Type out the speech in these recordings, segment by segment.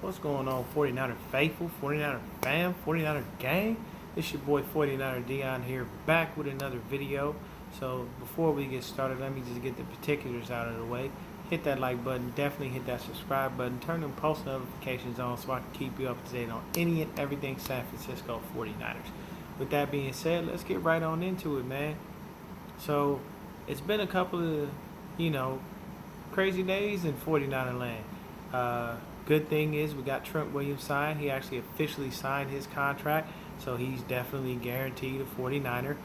What's going on, 49er faithful, 49er fam, 49er gang? It's your boy 49er Dion here, back with another video. So before we get started, let me just get the particulars out of the way. Hit that like button, definitely hit that subscribe button, turn them post notifications on so I can keep you up to date on any and everything San Francisco 49ers. With that being said, let's get right on into it, man. So it's been a couple of, crazy days in 49er land. Good thing is we got Trent Williams signed. He actually officially signed his contract, so he's definitely guaranteed a 49er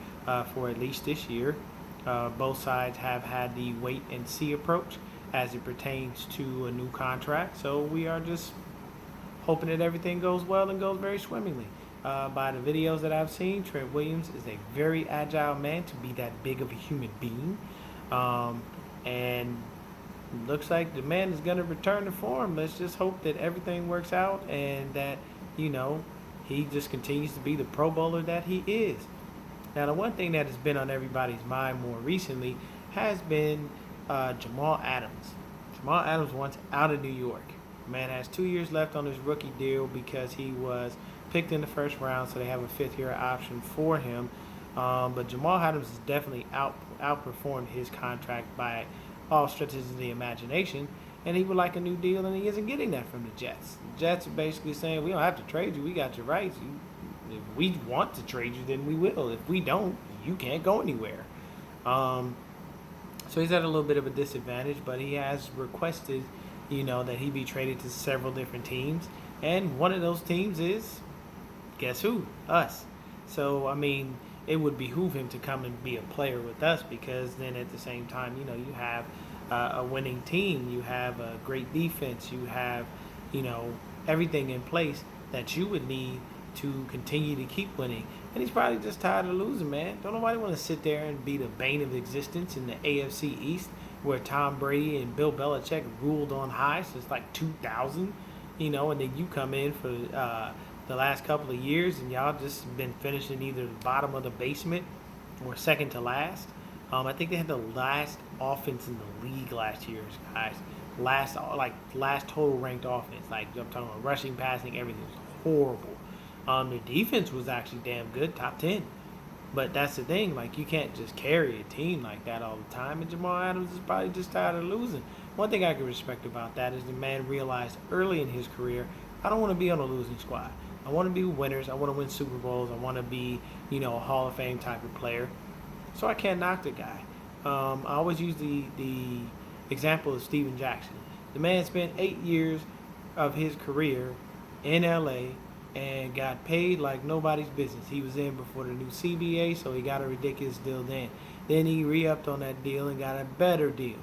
for at least this year. Both sides have had the wait and see approach as it pertains to a new contract, so we are just hoping that everything goes well and goes very swimmingly. By the videos that I've seen, Trent Williams is a very agile man to be that big of a human being, and looks like the man is going to return to form. Let's just hope that everything works out and that, he just continues to be the Pro Bowler that he is. Now, the one thing that has been on everybody's mind more recently has been Jamal Adams. Jamal Adams wants out of New York. The man has 2 years left on his rookie deal because he was picked in the first round, so they have a fifth-year option for him. But Jamal Adams has definitely outperformed his contract by all stretches of the imagination, and he would like a new deal, and he isn't getting that from the Jets. The Jets are basically saying, we don't have to trade you, we got your rights. If we want to trade you, then we will. If we don't, you can't go anywhere. So he's at a little bit of a disadvantage, but he has requested, that he be traded to several different teams, and one of those teams is, guess who? Us. So, it would behoove him to come and be a player with us, because then at the same time, you have a winning team, you have a great defense, you have, everything in place that you would need to continue to keep winning. And he's probably just tired of losing, man. Don't nobody want to sit there and be the bane of existence in the AFC East, where Tom Brady and Bill Belichick ruled on high since like 2000, and then you come in for the last couple of years, and y'all just been finishing either the bottom of the basement or second to last. I think they had the last offense in the league last year, guys. Last total ranked offense. Like, I'm talking about rushing, passing, everything was horrible. Their defense was actually damn good, top 10. But that's the thing, like, you can't just carry a team like that all the time, and Jamal Adams is probably just tired of losing. One thing I can respect about that is the man realized early in his career, I don't want to be on a losing squad. I want to be winners. I want to win Super Bowls. I want to be, a Hall of Fame type of player. So I can't knock the guy. I always use the example of Steven Jackson. The man spent 8 years of his career in LA and got paid like nobody's business. He was in before the new CBA, so he got a ridiculous deal then. Then he re-upped on that deal and got a better deal.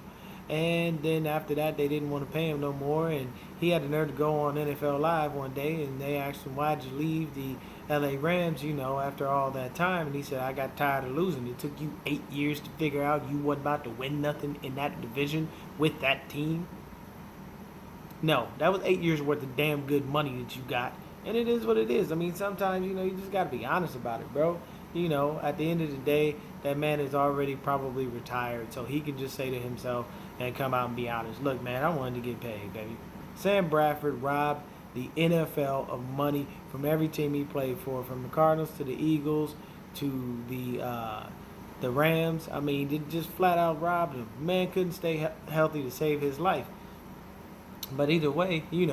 And then after that, they didn't want to pay him no more, and he had the nerve to go on NFL Live one day, and they asked him, why'd you leave the LA Rams, after all that time? And he said, I got tired of losing. It took you 8 years to figure out you wasn't about to win nothing in that division with that team. No, that was 8 years worth of damn good money that you got, and it is what it is. Sometimes, you just got to be honest about it, bro. At the end of the day, that man is already probably retired, so he can just say to himself and come out and be honest. Look, man, I wanted to get paid, baby. Sam Bradford robbed the NFL of money from every team he played for, from the Cardinals to the Eagles to the Rams. They just flat out robbed him. Man couldn't stay healthy to save his life. But either way, hey,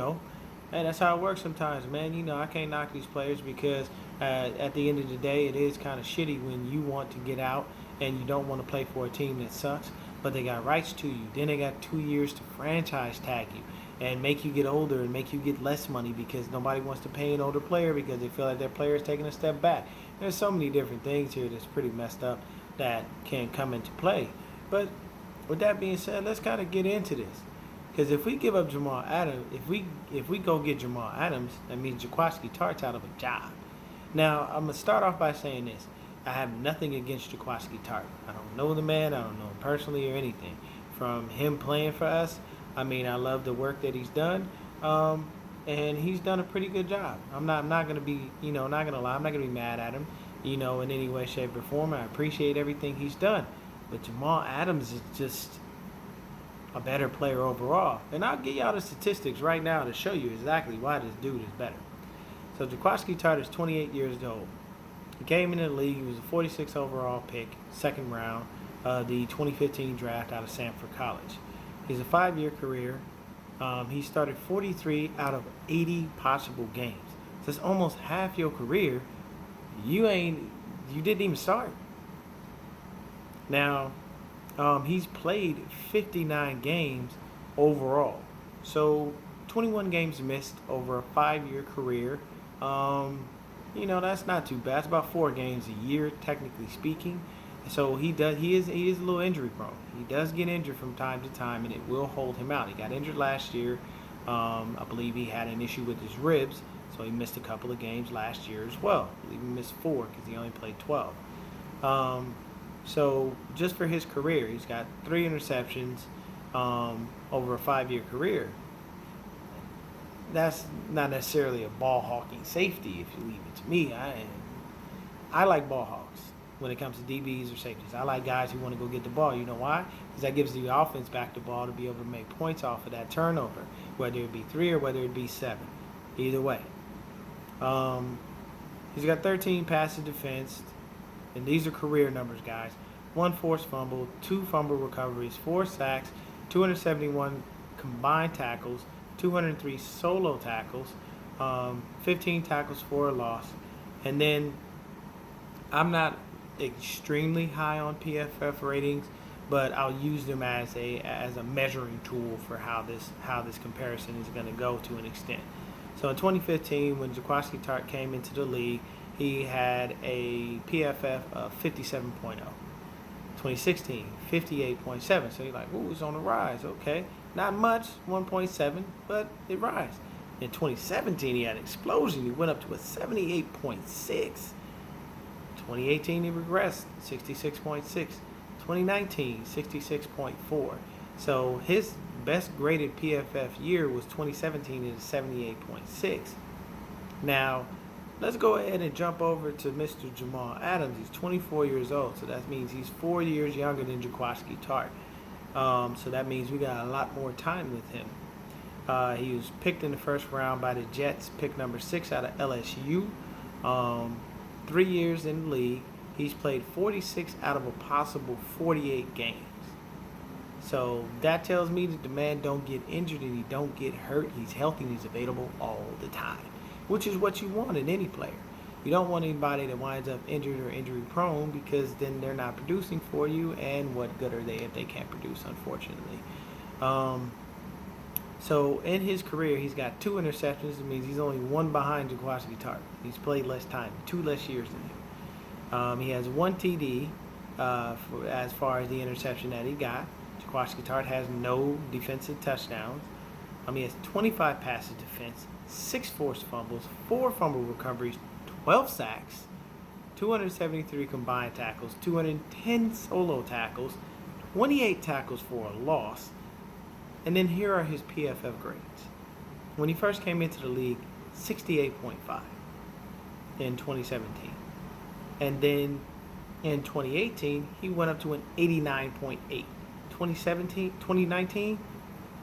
that's how it works sometimes, man. I can't knock these players because at the end of the day, it is kind of shitty when you want to get out and you don't want to play for a team that sucks, but they got rights to you. Then they got 2 years to franchise tag you and make you get older and make you get less money because nobody wants to pay an older player because they feel like their player is taking a step back. There's so many different things here that's pretty messed up that can come into play. But with that being said, let's kind of get into this. Because if we give up Jamal Adams, if we go get Jamal Adams, that means Tartt's out of a job. Now, I'm going to start off by saying this. I have nothing against Tartt. I don't know the man. I don't know him personally or anything. From him playing for us, I love the work that he's done. And he's done a pretty good job. I'm not going to be, not going to lie. I'm not going to be mad at him, in any way, shape, or form. I appreciate everything he's done. But Jamal Adams is just a better player overall. And I'll give y'all the statistics right now to show you exactly why this dude is better. So Jaquiski Tartt is 28 years old. He came into the league. He was a 46 overall pick, second round, the 2015 draft out of Samford College. He's a 5-year career. He started 43 out of 80 possible games. So it's almost half your career. You didn't even start. Now, he's played 59 games overall. So 21 games missed over a 5-year career. That's not too bad. It's about 4 games a year, technically speaking. So he is a little injury prone. He does get injured from time to time, and it will hold him out. He got injured last year. I believe he had an issue with his ribs, so he missed a couple of games last year as well. I believe he missed 4 because he only played 12. So just for his career, he's got 3 interceptions over a 5-year career. That's not necessarily a ball hawking safety if you leave it to me. I like ball hawks when it comes to DBs or safeties. I like guys who want to go get the ball. You know why? Because that gives the offense back the ball to be able to make points off of that turnover, whether it be 3 or whether it be 7. Either way. He's got 13 passes defensed, and these are career numbers, guys. 1 forced fumble, 2 fumble recoveries, 4 sacks, 271 combined tackles, 203 solo tackles, 15 tackles for a loss. And then I'm not extremely high on PFF ratings, but I'll use them as a measuring tool for how this comparison is going to go to an extent. So in 2015, when Jaquiski Tartt came into the league, he had a PFF of 57.0. 2016, 58.7. So you're like, ooh, it's on the rise. Okay. Not much, 1.7, but it rise. In 2017, he had an explosion. He went up to a 78.6. 2018, he regressed, 66.6. 2019, 66.4. So his best graded PFF year was 2017 at 78.6. Now, let's go ahead and jump over to Mr. Jamal Adams. He's 24 years old, so that means he's 4 years younger than Jaquiski Tartt. So that means we got a lot more time with him. He was picked in the first round by the Jets, pick number 6 out of LSU. 3 years in the league. He's played 46 out of a possible 48 games. So that tells me that the man don't get injured and he don't get hurt. He's healthy and he's available all the time, which is what you want in any player. You don't want anybody that winds up injured or injury prone, because then they're not producing for you, and what good are they if they can't produce, unfortunately. So in his career, he's got 2 interceptions. It means he's only 1 behind Jaquiski Tartt. He's played less time, 2 less years than him. He has 1 TD as far as the interception that he got. Jaquiski Tartt has no defensive touchdowns. He has 25 passes defense, 6 forced fumbles, 4 fumble recoveries, 12 sacks, 273 combined tackles, 210 solo tackles, 28 tackles for a loss. And then here are his PFF grades. When he first came into the league, 68.5 in 2017. And then in 2018, he went up to an 89.8. 2019,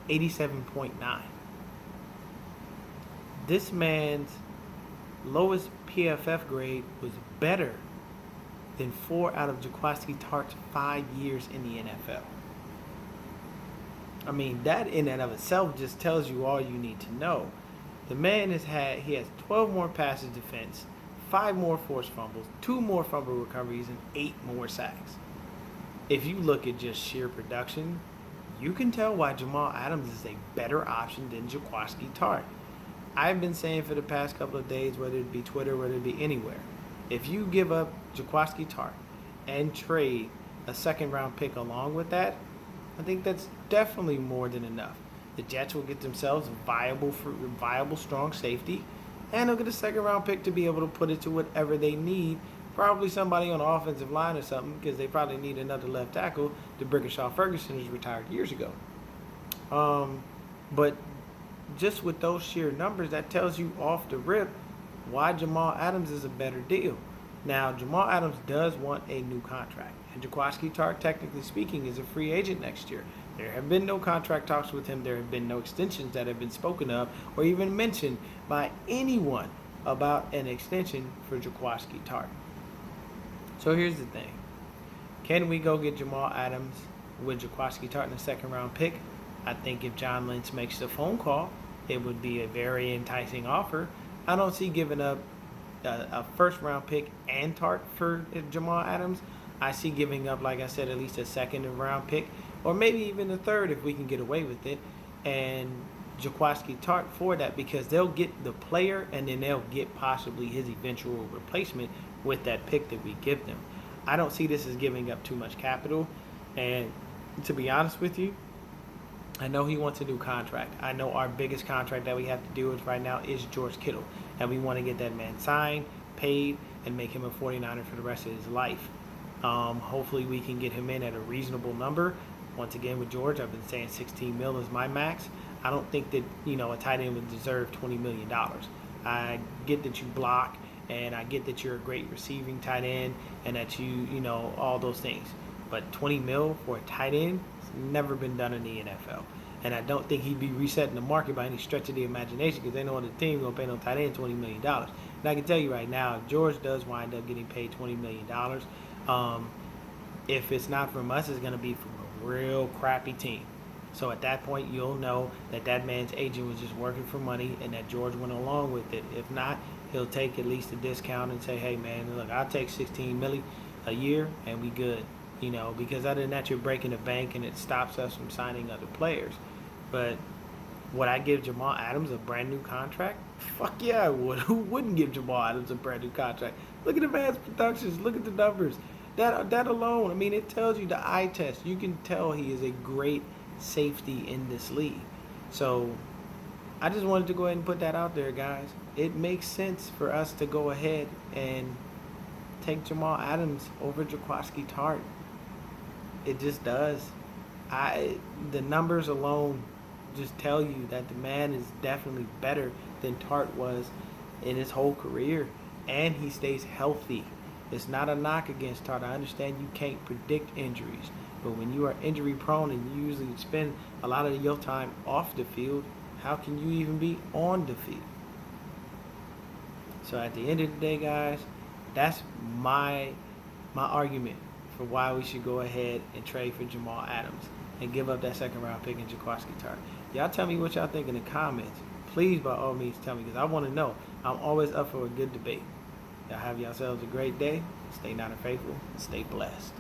87.9. This man's lowest PFF grade was better than 4 out of Jaquiski Tartt's 5 years in the NFL. That in and of itself just tells you all you need to know. The man has 12 more passes defense, 5 more forced fumbles, 2 more fumble recoveries, and 8 more sacks. If you look at just sheer production, you can tell why Jamal Adams is a better option than Jaquiski Tartt. I've been saying for the past couple of days, whether it be Twitter, whether it be anywhere, if you give up Jaquiski Tartt and trade a second-round pick along with that, I think that's definitely more than enough. The Jets will get themselves a viable, strong safety, and they'll get a second-round pick to be able to put it to whatever they need. Probably somebody on the offensive line or something, because they probably need another left tackle. The Brickenshaw Ferguson was retired years ago. But just with those sheer numbers, that tells you off the rip why Jamal Adams is a better deal. Now, Jamal Adams does want a new contract, and Jaquiski Tartt, technically speaking, is a free agent next year. There have been no contract talks with him. There have been no extensions that have been spoken of or even mentioned by anyone about an extension for Jaquiski Tartt. So here's the thing. Can we go get Jamal Adams with Jaquiski Tartt in the second round pick? I think if John Lynch makes the phone call, it would be a very enticing offer. I don't see giving up a first round pick and Tartt for Jamal Adams. I see giving up, like I said, at least a second round pick, or maybe even a third if we can get away with it, and Jaquiski Tartt for that, because they'll get the player and then they'll get possibly his eventual replacement with that pick that we give them. I don't see this as giving up too much capital, and to be honest with you, I know he wants a new contract. I know our biggest contract that we have to deal with right now is George Kittle, and we want to get that man signed, paid, and make him a 49er for the rest of his life. Hopefully we can get him in at a reasonable number. Once again, with George, I've been saying 16 mil is my max. I don't think that, a tight end would deserve $20 million. I get that you block, and I get that you're a great receiving tight end, and that you all those things. But 20 mil for a tight end has never been done in the NFL. And I don't think he'd be resetting the market by any stretch of the imagination, because they know the team going to pay no tight end $20 million. And I can tell you right now, if George does wind up getting paid $20 million, if it's not from us, it's going to be from a real crappy team. So at that point, you'll know that that man's agent was just working for money and that George went along with it. If not, he'll take at least a discount and say, hey, man, look, I'll take $16 million a year and we good. Because other than that, you're breaking the bank and it stops us from signing other players. But would I give Jamal Adams a brand new contract? Fuck yeah, I would. Who wouldn't give Jamal Adams a brand new contract? Look at the man's productions. Look at the numbers. That alone, it tells you the eye test. You can tell he is a great safety in this league. So I just wanted to go ahead and put that out there, guys. It makes sense for us to go ahead and take Jamal Adams over Jaquiski Tartt. It just does. The numbers alone just tell you that the man is definitely better than Tartt was in his whole career, and he stays healthy. It's not a knock against Tartt. I understand you can't predict injuries, but when you are injury prone and you usually spend a lot of your time off the field, how can you even be on the field? So at the end of the day, guys, that's my argument for why we should go ahead and trade for Jamal Adams and give up that second round pick in Jaquiski Tartt. Y'all tell me what y'all think in the comments. Please, by all means, tell me, because I want to know. I'm always up for a good debate. Y'all have yourselves a great day. Stay not unfaithful. Stay blessed.